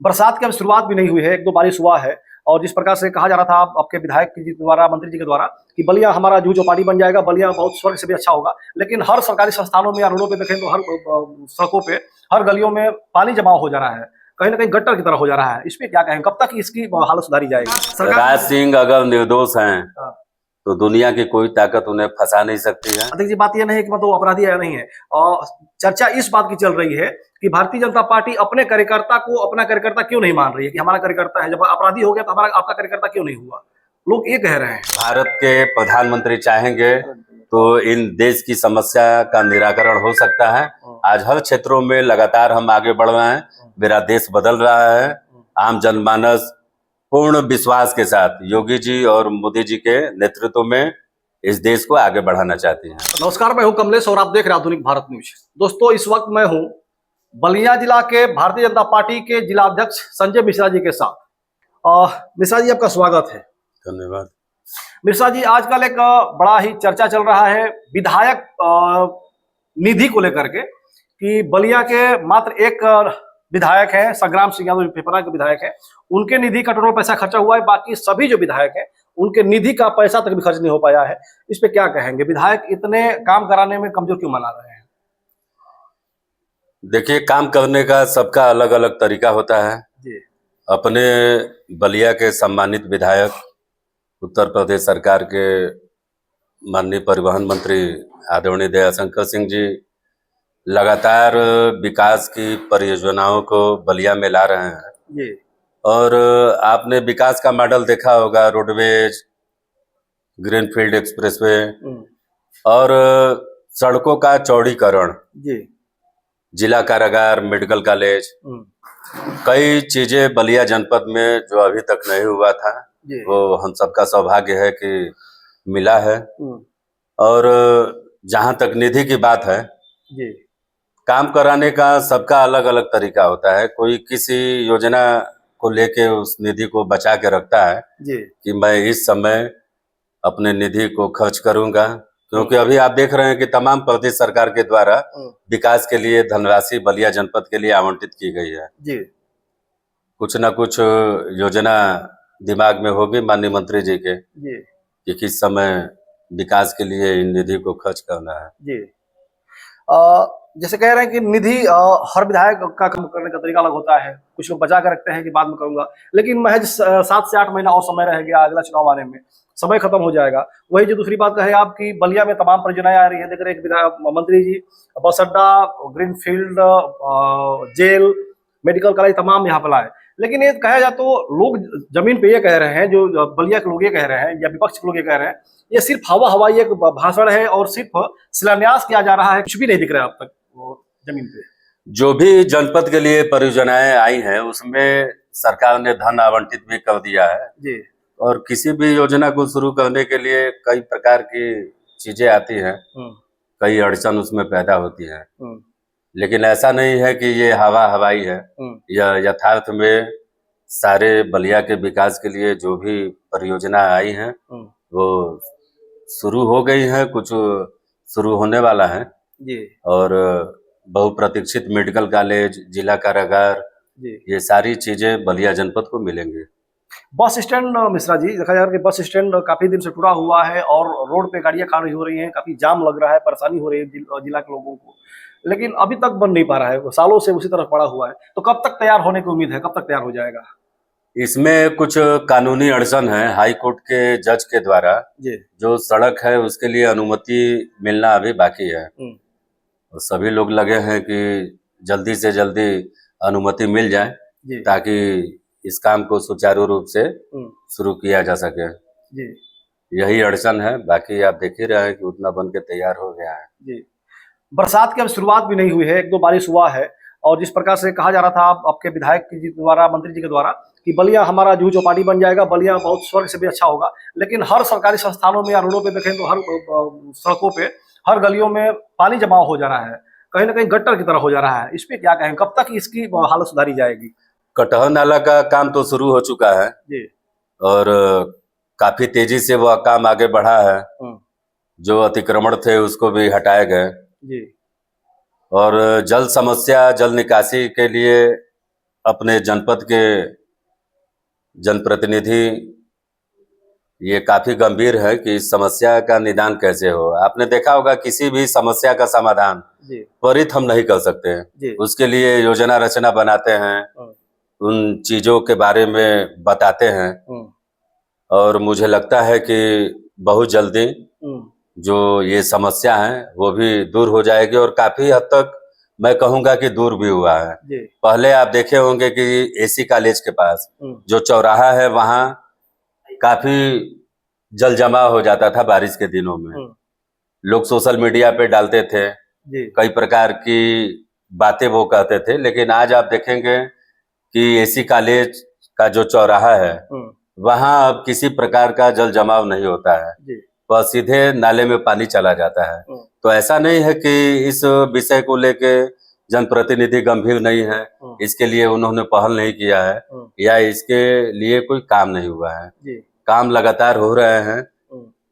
बरसात की अब शुरुआत भी नहीं हुई है, एक दो बारिश हुआ है। और जिस प्रकार से कहा जा रहा था आपके विधायक जी द्वारा, मंत्री जी के द्वारा, कि बलिया हमारा जूह चौपाटी बन जाएगा, बलिया बहुत स्वर्ग से भी अच्छा होगा। लेकिन हर सरकारी संस्थानों में या रोडों पे देखें तो हर सड़कों पे, हर गलियों में पानी जमाव हो जा रहा है, कहीं ना कहीं गट्टर की तरह हो जा रहा है। इस पे क्या कहें, कब तक इसकी हालत सुधारी जाएगी? राज सिंह अगर निर्दोष हैं हाँ। तो दुनिया की कोई ताकत उन्हें फंसा नहीं सकती है। अध्यक्ष जी, बात यह नहीं है कि मतलब अपराधी है या नहीं है, और चर्चा इस बात की चल रही है कि भारतीय जनता पार्टी अपने कार्यकर्ता को अपना कार्यकर्ता क्यों नहीं मान रही है कि हमारा कार्यकर्ता है। जब अपराधी हो गया तो हमारा आपका कार्यकर्ता क्यों नहीं हुआ? लोग ये कह रहे हैं। भारत के प्रधानमंत्री चाहेंगे तो इन देश की समस्या का निराकरण हो सकता है। आज हर क्षेत्रों में लगातार हम आगे बढ़ रहे हैं, मेरा देश बदल रहा है। आम जनमानस पूर्ण विश्वास के साथ योगी जी और मोदी जी के नेतृत्व में इस देश को आगे बढ़ाना चाहती हैं। नमस्कार, मैं हूं कमलेश और आप देख रहे हैं आधुनिक भारत न्यूज। दोस्तों, इस वक्त मैं हूं बलिया जिला के भारतीय जनता पार्टी के जिला अध्यक्ष संजय मिश्रा जी के साथ। मिश्रा जी, आपका स्वागत है। धन्यवाद। मिश्रा जी, आजकल एक बड़ा ही चर्चा चल रहा है विधायक निधि को लेकर के, कि बलिया के मात्र एक विधायक है, संग्राम सिंह यादव पिपरा के विधायक है, उनके निधि का टोटल पैसा खर्चा हुआ है। बाकी सभी जो विधायक हैं उनके निधि का पैसा तक भी खर्च नहीं हो पाया है। इस पे क्या कहेंगे? विधायक इतने काम कराने में कमजोर क्यों माना रहे हैं? देखिए, काम करने का सबका अलग अलग तरीका होता है जी। अपने बलिया के सम्मानित विधायक, उत्तर प्रदेश सरकार के माननीय परिवहन मंत्री आदरणीय दयाशंकर सिंह जी लगातार विकास की परियोजनाओं को बलिया में ला रहे हैं। जी। और आपने विकास का मॉडल देखा होगा, रोडवेज, ग्रीनफील्ड एक्सप्रेसवे और सड़कों का चौड़ीकरण, जी। जिला कारागार, मेडिकल कॉलेज, कई चीजें बलिया जनपद में जो अभी तक नहीं हुआ था, वो हम सबका सौभाग्य है कि मिला है। और जहां तक निधि की बात है, जी, काम कराने का सबका अलग अलग तरीका होता है। कोई किसी योजना को लेके उस निधि को बचा के रखता है जी, कि मैं इस समय अपने निधि को खर्च करूंगा, क्योंकि अभी आप देख रहे हैं कि तमाम प्रदेश सरकार के द्वारा विकास के लिए धनराशि बलिया जनपद के लिए आवंटित की गई है। जी। कुछ न कुछ योजना दिमाग में होगी माननीय मंत्री जी के जी। कि किस समय विकास के लिए इन निधि को खर्च करना है। जी। जैसे कह रहे हैं कि निधि हर विधायक का काम करने का तरीका अलग होता है। कुछ लोग बचा के रखते हैं कि बाद में करूंगा, लेकिन महज 7 से 8 महीना और समय रह गया अगला चुनाव आने में, समय खत्म हो जाएगा। वही जो दूसरी बात कहे आपकी, बलिया में तमाम परियोजनाएं आ रही है। देख रहे हैं विधायक मंत्री जी बस अड्डा, ग्रीनफील्ड, जेल, मेडिकल कॉलेज तमाम यहाँ पर लाए। लेकिन ये कहा जाए तो लोग जमीन पे ये कह रहे हैं, जो बलिया के लोग ये कह रहे हैं या विपक्ष के लोग ये कह रहे हैं, ये सिर्फ हवा हवाई एक भाषण है और सिर्फ शिलान्यास किया जा रहा है, कुछ भी नहीं दिख रहा है अब तक वो जमीन पे। जो भी जनपद के लिए परियोजनाएं आई हैं उसमें सरकार ने धन आवंटित भी कर दिया है जी। और किसी भी योजना को शुरू करने के लिए कई प्रकार की चीजें आती हैं, कई अड़चन उसमें पैदा होती हैं। लेकिन ऐसा नहीं है कि ये हवा हवाई है। यह यथार्थ में सारे बलिया के विकास के लिए जो भी परियोजना आई हैं वो शुरू हो गई है, कुछ शुरू होने वाला है। जी। और बहुप्रतीक्षित मेडिकल कॉलेज, जिला कारागार, ये सारी चीजें बलिया जनपद को मिलेंगी। बस स्टैंड मिश्रा जी, देखा जाए कि बस स्टैंड काफी दिन से टूटा हुआ है और रोड पे गाड़ियां खड़ी हो रही हैं, काफी जाम लग रहा है, परेशानी हो रही है जिला के लोगों को, लेकिन अभी तक बन नहीं पा रहा है, सालों से उसी तरफ पड़ा हुआ है। तो कब तक तैयार होने की उम्मीद है, कब तक तैयार हो जाएगा? इसमें कुछ कानूनी अड़चन है। हाई कोर्ट के जज के द्वारा जो सड़क है उसके लिए अनुमति मिलना अभी बाकी है। और सभी लोग लगे हैं कि जल्दी से जल्दी अनुमति मिल जाए ताकि इस काम को सुचारू रूप से शुरू किया जा सके। यही अड़चन है, बाकी आप देख ही रहे हैं कि उतना बन के तैयार हो गया है। जी। बरसात की अब शुरुआत भी नहीं हुई है, एक दो बारिश हुआ है। और जिस प्रकार से कहा जा रहा था आपके विधायक जी द्वारा, मंत्री जी के द्वारा, कि बलिया हमारा जूह चौपाटी बन जाएगा, बलिया बहुत स्वर्ग से भी अच्छा होगा। लेकिन हर सरकारी संस्थानों में या रोडों पे देखें तो हर सड़कों पे, हर गलियों में पानी जमाव हो जा रहा है, कहीं ना कहीं गट्टर की तरह हो जा रहा है। इस पे क्या कहें, कब तक इसकी हालत सुधारी जाएगी? कटहर नाला का काम तो शुरू हो चुका है जी। और काफी तेजी से वह काम आगे बढ़ा है। जो अतिक्रमण थे उसको भी हटाए गए। जी। और जल समस्या, जल निकासी के लिए अपने जनपद के जनप्रतिनिधि ये काफी गंभीर है कि इस समस्या का निदान कैसे हो। आपने देखा होगा किसी भी समस्या का समाधान जी त्वरित हम नहीं कर सकते जी हैं। उसके लिए योजना रचना बनाते हैं, उन चीजों के बारे में बताते हैं और मुझे लगता है कि बहुत जल्दी जो ये समस्या है वो भी दूर हो जाएगी और काफी हद तक मैं कहूंगा कि दूर भी हुआ है। जी पहले आप देखे होंगे कि एसी कॉलेज के पास जो चौराहा है वहाँ काफी जल जमाव हो जाता था बारिश के दिनों में। लोग सोशल मीडिया पे डालते थे, जी कई प्रकार की बातें वो कहते थे, लेकिन आज आप देखेंगे कि एसी कॉलेज का जो चौराहा है वहाँ अब किसी प्रकार का जल जमाव नहीं होता है, जी वह सीधे नाले में पानी चला जाता है। तो ऐसा नहीं है कि इस विषय को लेके जनप्रतिनिधि गंभीर नहीं है, इसके लिए उन्होंने पहल नहीं किया है या इसके लिए कोई काम नहीं हुआ है। जी काम लगातार हो रहे हैं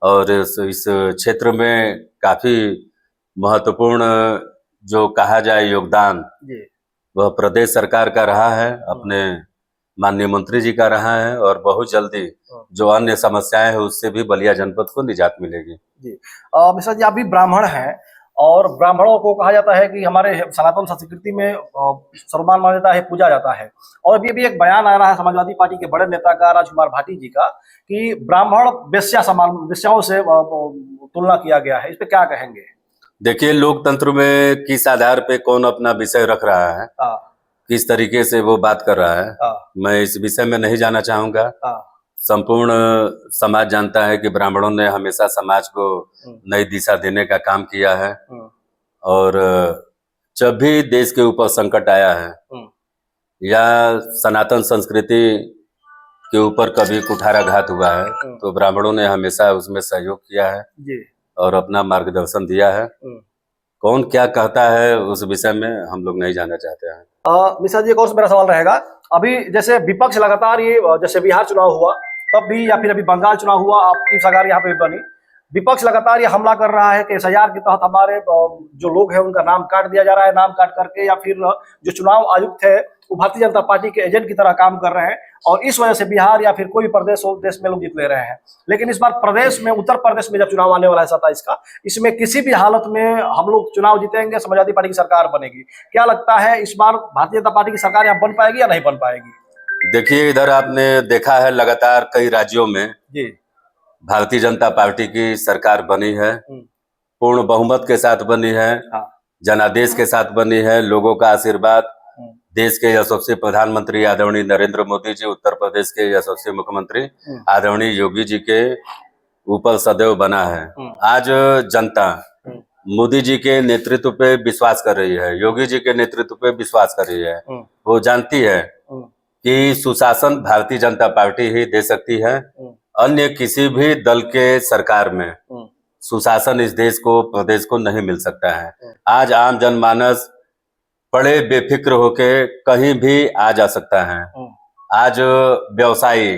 और इस क्षेत्र में काफी महत्वपूर्ण जो कहा जाए योगदान जी वह प्रदेश सरकार का रहा है, अपने माननीय मंत्री जी का रहा है और बहुत जल्दी जो अन्य समस्याएं हैं उससे भी बलिया जनपद को निजात मिलेगी। जी मिश्रा जी, आप भी ब्राह्मण हैं और ब्राह्मणों को कहा जाता है कि हमारे सनातन संस्कृति में सर्वमान माना जाता है, पूजा जाता है। और अभी अभी एक बयान आ रहा है समाजवादी पार्टी के बड़े नेता का राजकुमार भाटी जी का कि ब्राह्मण वेश्या समान, वेश्याओं से तुलना किया गया है। इस पे क्या कहेंगे? देखिए, लोकतंत्र में किस आधार पे कौन अपना विषय रख रहा है, किस तरीके से वो बात कर रहा है, मैं इस विषय में नहीं जाना चाहूंगा। संपूर्ण समाज जानता है कि ब्राह्मणों ने हमेशा समाज को नई दिशा देने का काम किया है और जब भी देश के ऊपर संकट आया है या सनातन संस्कृति के ऊपर कभी कुठाराघात हुआ है तो ब्राह्मणों ने हमेशा उसमें सहयोग किया है और अपना मार्गदर्शन दिया है। कौन क्या कहता है उस विषय में हम लोग नहीं जानना चाहते हैं। मिश्रा जी, एक और मेरा सवाल रहेगा। अभी जैसे विपक्ष लगातार ये, जैसे बिहार चुनाव हुआ तब भी या फिर अभी बंगाल चुनाव हुआ, आपकी सरकार यहाँ पे बनी, विपक्ष लगातार ये हमला कर रहा है कि एसआईआर के तहत हमारे जो लोग हैं उनका नाम काट दिया जा रहा है, नाम काट करके, या फिर जो चुनाव आयुक्त है वो भारतीय जनता पार्टी के एजेंट की तरह काम कर रहे हैं और इस वजह से बिहार या फिर कोई भी प्रदेश हो देश में लोग जीत ले रहे हैं। लेकिन इस बार प्रदेश में, उत्तर प्रदेश में जब चुनाव आने वाला है 27 का, इसमें किसी भी हालत में हम लोग चुनाव जीतेंगे, समाजवादी पार्टी की सरकार बनेगी। क्या लगता है इस बार भारतीय जनता पार्टी की सरकार यहाँ बन पाएगी या नहीं बन पाएगी? देखिए, इधर आपने देखा है लगातार कई राज्यों में जी भारतीय जनता पार्टी की सरकार बनी है, पूर्ण बहुमत के साथ बनी है, जनादेश के साथ बनी है, लोगों का आशीर्वाद, देश के यशस्वी प्रधानमंत्री आदरणीय नरेंद्र मोदी जी, उत्तर प्रदेश के यशस्वी मुख्यमंत्री आदरणीय योगी जी के ऊपर सदैव बना है। आज जनता मोदी जी के नेतृत्व पे विश्वास कर रही है, योगी जी के नेतृत्व पे विश्वास कर रही है। वो जानती है कि सुशासन भारतीय जनता पार्टी ही दे सकती है, अन्य किसी भी दल के सरकार में सुशासन इस देश को, प्रदेश को नहीं मिल सकता है। आज आम जनमानस बड़े बेफिक्र होके कहीं भी आ जा सकता है। आज व्यवसायी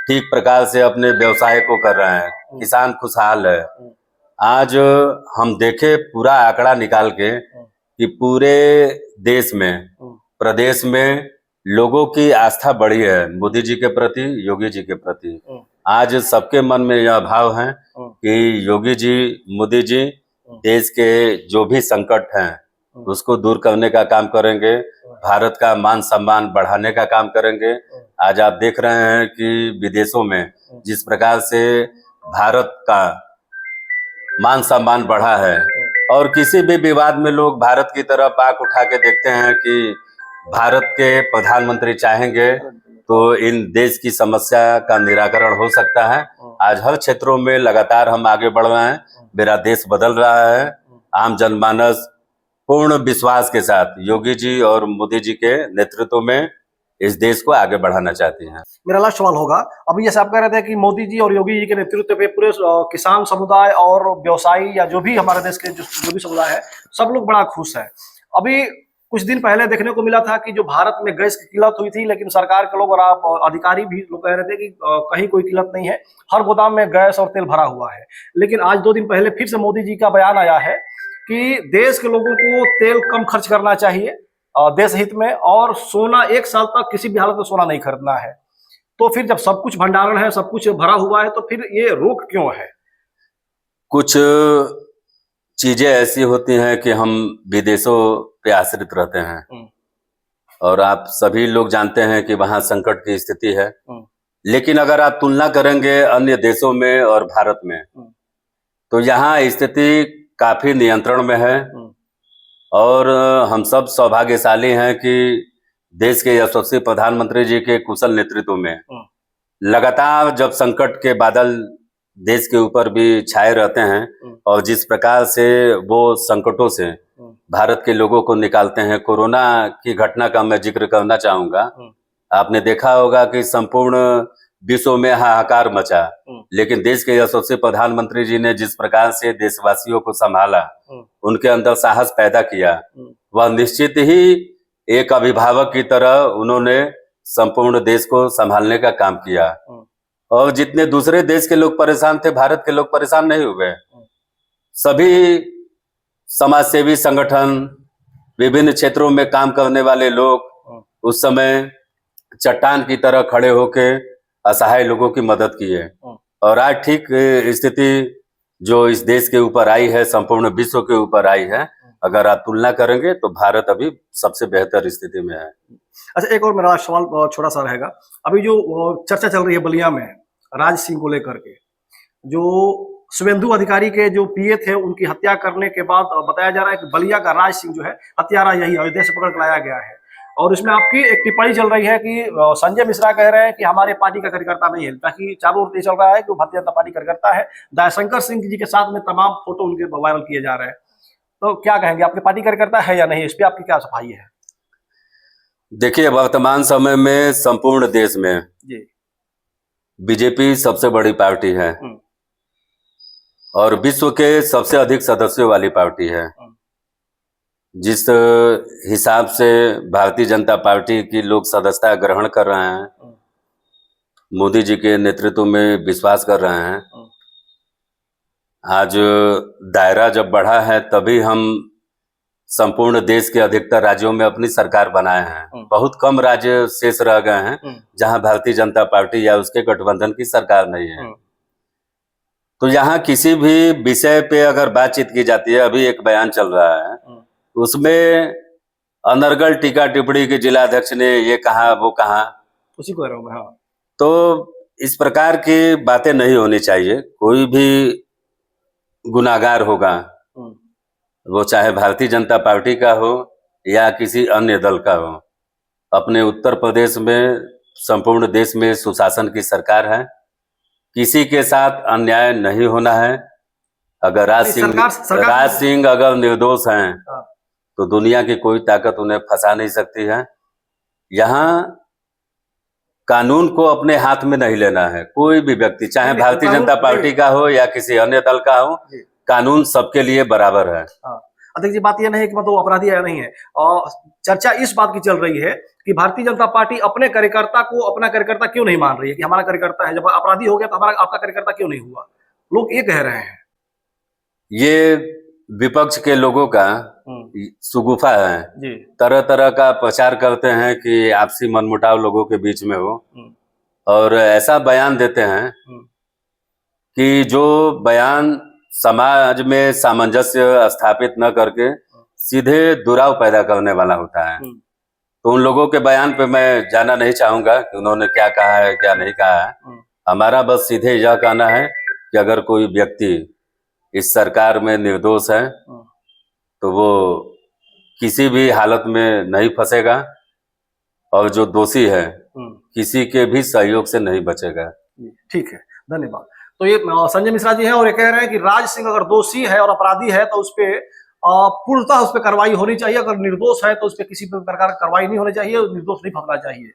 ठीक प्रकार से अपने व्यवसाय को कर रहे हैं, किसान खुशहाल है। आज हम देखे पूरा आंकड़ा निकाल के कि पूरे देश में, प्रदेश में लोगों की आस्था बढ़ी है मोदी जी के प्रति, योगी जी के प्रति। आज सबके मन में यह भाव है कि योगी जी, मोदी जी देश के जो भी संकट हैं उसको दूर करने का काम करेंगे, भारत का मान सम्मान बढ़ाने का काम करेंगे। आज आप देख रहे हैं कि विदेशों में जिस प्रकार से भारत का मान सम्मान बढ़ा है और किसी भी विवाद में लोग भारत की तरफ आंख उठा के देखते हैं कि भारत के प्रधानमंत्री चाहेंगे तो इन देश की समस्या का निराकरण हो सकता है। आज हर क्षेत्रों में लगातार हम आगे बढ़ रहे हैं, मेरा देश बदल रहा है। आम जनमानस पूर्ण विश्वास के साथ योगी जी और मोदी जी के नेतृत्व में इस देश को आगे बढ़ाना चाहती हैं। मेरा लास्ट सवाल होगा, अभी जैसे आप कह रहे थे कि मोदी जी और योगी जी के नेतृत्व पे पूरे किसान समुदाय और व्यवसायी या जो भी हमारे देश के जो भी समुदाय है सब लोग बड़ा खुश है। अभी कुछ दिन पहले देखने को मिला था कि जो भारत में गैस की किल्लत हुई थी, लेकिन सरकार के लोग और अधिकारी भी लोग कह रहे थे कि कहीं कोई किल्लत नहीं है, हर गोदाम में गैस और तेल भरा हुआ है। लेकिन आज 2 दिन पहले फिर से मोदी जी का बयान आया है कि देश के लोगों को तेल कम खर्च करना चाहिए देश हित में, और सोना 1 साल तक किसी भी हालत में सोना नहीं खरीदना है। तो फिर जब सब कुछ भंडारण है, सब कुछ भरा हुआ है, तो फिर ये रोक क्यों है? कुछ चीजें ऐसी होती हैं कि हम विदेशों पे आश्रित रहते हैं, और आप सभी लोग जानते हैं कि वहां संकट की स्थिति है। लेकिन अगर आप तुलना करेंगे अन्य देशों में और भारत में, तो यहाँ स्थिति काफी नियंत्रण में है। और हम सब सौभाग्यशाली हैं कि देश के यशस्वी प्रधानमंत्री जी के कुशल नेतृत्व में लगातार जब संकट के बादल देश के ऊपर भी छाए रहते हैं, और जिस प्रकार से वो संकटों से भारत के लोगों को निकालते हैं। कोरोना की घटना का मैं जिक्र करना चाहूंगा। आपने देखा होगा कि संपूर्ण विश्व में हाहाकार मचा, लेकिन देश के यशस्वी प्रधानमंत्री जी ने जिस प्रकार से देशवासियों को संभाला, उनके अंदर साहस पैदा किया, वह निश्चित ही एक अभिभावक की तरह उन्होंने संपूर्ण देश को संभालने का काम किया। और जितने दूसरे देश के लोग परेशान थे, भारत के लोग परेशान नहीं हुए। सभी समाजसेवी संगठन, विभिन्न क्षेत्रों में काम करने वाले लोग उस समय चट्टान की तरह खड़े होके असहाय लोगों की मदद किए। और आज ठीक स्थिति जो इस देश के ऊपर आई है, संपूर्ण विश्व के ऊपर आई है, अगर आप तुलना करेंगे तो भारत अभी सबसे बेहतर स्थिति में है। अच्छा, एक और मेरा सवाल छोटा सा रहेगा। अभी जो चर्चा चल रही है बलिया में राज सिंह को लेकर के, जो शुभेंदु अधिकारी के जो पीए थे, उनकी हत्या करने के बाद बताया जा रहा है कि बलिया का राज सिंह जो है हत्यारा यही अयोध्या से पकड़ कर लाया गया है। और इसमें आपकी एक टिप्पणी चल रही है कि संजय मिश्रा कह रहे हैं कि हमारे पार्टी का कार्यकर्ता नहीं है, ताकि चारों ओर ये चल रहा है कि वो भारतीय जनता पार्टी कार्यकर्ता है। दयाशंकर सिंह जी के साथ में तमाम फोटो उनके वायरल किए जा रहे हैं। तो क्या कहेंगे, आपके पार्टी कार्यकर्ता है या नहीं, इस पर आपकी क्या सफाई है? देखिए, वर्तमान समय में संपूर्ण देश में जी बीजेपी सबसे बड़ी पार्टी है और विश्व के सबसे अधिक सदस्यों वाली पार्टी है। जिस हिसाब से भारतीय जनता पार्टी की लोग सदस्यता ग्रहण कर रहे हैं, मोदी जी के नेतृत्व में विश्वास कर रहे हैं, आज दायरा जब बढ़ा है तभी हम संपूर्ण देश के अधिकतर राज्यों में अपनी सरकार बनाए हैं। बहुत कम राज्य शेष रह गए हैं जहां भारतीय जनता पार्टी या उसके गठबंधन की सरकार नहीं है। तो यहाँ किसी भी विषय पे अगर बातचीत की जाती है, अभी एक बयान चल रहा है, उसमें अनर्गल टीका टिप्पणी के जिला अध्यक्ष ने ये कहा, वो कहा, उसी को कह रहा हूं मैं। हाँ, तो इस प्रकार की बातें नहीं होनी चाहिए। कोई भी गुनाहगार होगा, वो चाहे भारतीय जनता पार्टी का हो या किसी अन्य दल का हो, अपने उत्तर प्रदेश में संपूर्ण देश में सुशासन की सरकार है, किसी के साथ अन्याय नहीं होना है। अगर राज सिंह अगर निर्दोष हैं तो दुनिया की कोई ताकत उन्हें फंसा नहीं सकती है। यहाँ कानून को अपने हाथ में नहीं लेना है। कोई भी व्यक्ति, चाहे भारतीय जनता पार्टी का हो या किसी अन्य दल का हो, कानून सबके लिए बराबर है। अध्यक्ष जी, बात यह नहीं है कि मतलब अपराधी या नहीं है, और चर्चा इस बात की चल रही है कि भारतीय जनता पार्टी अपने कार्यकर्ता को अपना कार्यकर्ता क्यों नहीं मान रही है कि हमारा कार्यकर्ता है। जब अपराधी हो गया तो हमारा आपका कार्यकर्ता क्यों नहीं हुआ? लोग ये कह रहे हैं। ये विपक्ष के लोगों का सुगुफा है। तरह तरह का प्रचार करते हैं कि आपसी मनमुटाव लोगों के बीच में हो, और ऐसा बयान देते हैं कि जो बयान समाज में सामंजस्य स्थापित न करके सीधे दुराव पैदा करने वाला होता है। तो उन लोगों के बयान पे मैं जाना नहीं चाहूंगा कि उन्होंने क्या कहा है, क्या नहीं कहा है। हमारा बस सीधे यह कहना है कि अगर कोई व्यक्ति इस सरकार में निर्दोष है तो वो किसी भी हालत में नहीं फंसेगा, और जो दोषी है किसी के भी सहयोग से नहीं बचेगा। ठीक है, धन्यवाद। तो ये संजय मिश्रा जी हैं, और ये कह रहे हैं कि राज सिंह अगर दोषी है और अपराधी है तो उस पर पूर्णतः उस पर कार्रवाई होनी चाहिए। अगर निर्दोष है तो उस पर किसी प्रकार की कार्रवाई नहीं होनी चाहिए, निर्दोष नहीं फंसना चाहिए।